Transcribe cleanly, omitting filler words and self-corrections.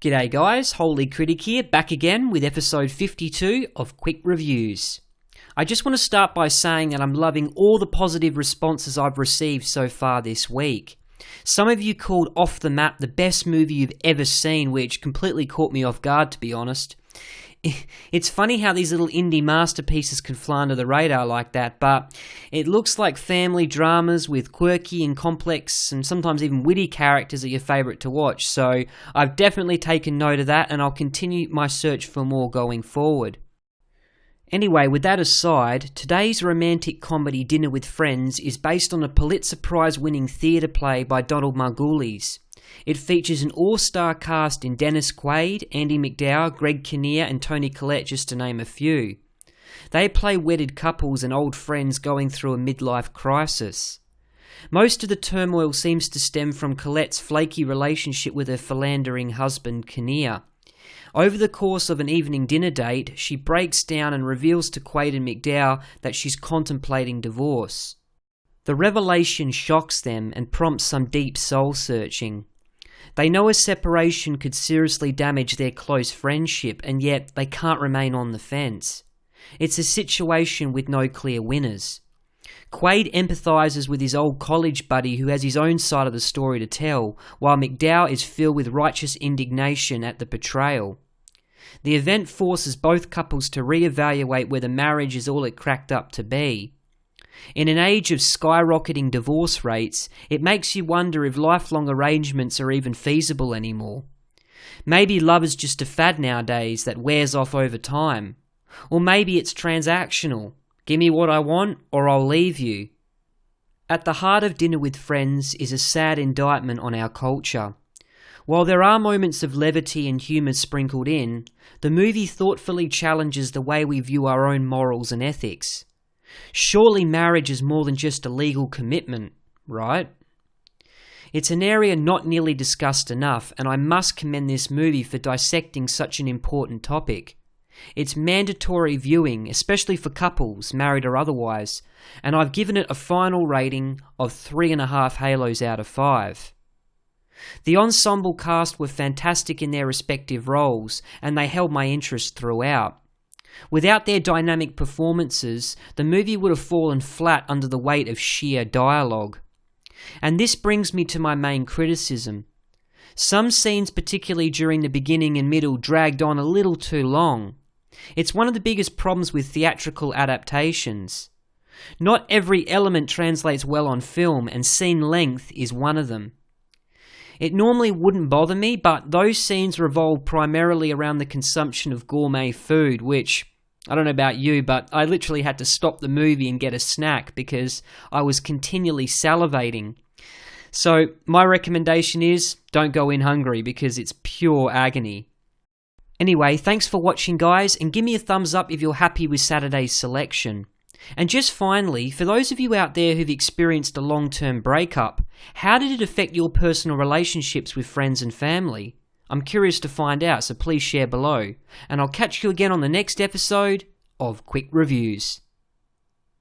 G'day guys, Holy Critic here, back again with episode 52 of Quick Reviews. I just want to start by saying that I'm loving all the positive responses I've received so far this week. Some of you called Off the Map the best movie you've ever seen, which completely caught me off guard, to be honest. It's funny how these little indie masterpieces can fly under the radar like that, but it looks like family dramas with quirky and complex and sometimes even witty characters are your favourite to watch, so I've definitely taken note of that and I'll continue my search for more going forward. Anyway, with that aside, today's romantic comedy Dinner with Friends is based on a Pulitzer Prize-winning theatre play by Donald Margulies. It features an all-star cast in Dennis Quaid, Andie MacDowell, Greg Kinnear and Toni Collette, just to name a few. They play wedded couples and old friends going through a midlife crisis. Most of the turmoil seems to stem from Colette's flaky relationship with her philandering husband Kinnear. Over the course of an evening dinner date, she breaks down and reveals to Quaid and MacDowell that she's contemplating divorce. The revelation shocks them and prompts some deep soul-searching. They know a separation could seriously damage their close friendship, and yet they can't remain on the fence. It's a situation with no clear winners. Quaid empathises with his old college buddy who has his own side of the story to tell, while MacDowell is filled with righteous indignation at the betrayal. The event forces both couples to re-evaluate whether marriage is all it cracked up to be. In an age of skyrocketing divorce rates, it makes you wonder if lifelong arrangements are even feasible anymore. Maybe love is just a fad nowadays that wears off over time. Or maybe it's transactional. Give me what I want or I'll leave you. At the heart of Dinner with Friends is a sad indictment on our culture. While there are moments of levity and humour sprinkled in, the movie thoughtfully challenges the way we view our own morals and ethics. Surely marriage is more than just a legal commitment, right? It's an area not nearly discussed enough, and I must commend this movie for dissecting such an important topic. It's mandatory viewing, especially for couples, married or otherwise, and I've given it a final rating of 3.5 halos out of 5. The ensemble cast were fantastic in their respective roles, and they held my interest throughout. Without their dynamic performances, the movie would have fallen flat under the weight of sheer dialogue. And this brings me to my main criticism. Some scenes, particularly during the beginning and middle, dragged on a little too long. It's one of the biggest problems with theatrical adaptations. Not every element translates well on film, and scene length is one of them. It normally wouldn't bother me, but those scenes revolve primarily around the consumption of gourmet food, which, I don't know about you, but I literally had to stop the movie and get a snack because I was continually salivating. So my recommendation is, don't go in hungry because it's pure agony. Anyway, thanks for watching guys, and give me a thumbs up if you're happy with Saturday's selection. And just finally, for those of you out there who've experienced a long-term breakup, how did it affect your personal relationships with friends and family? I'm curious to find out, so please share below. And I'll catch you again on the next episode of Quick Reviews.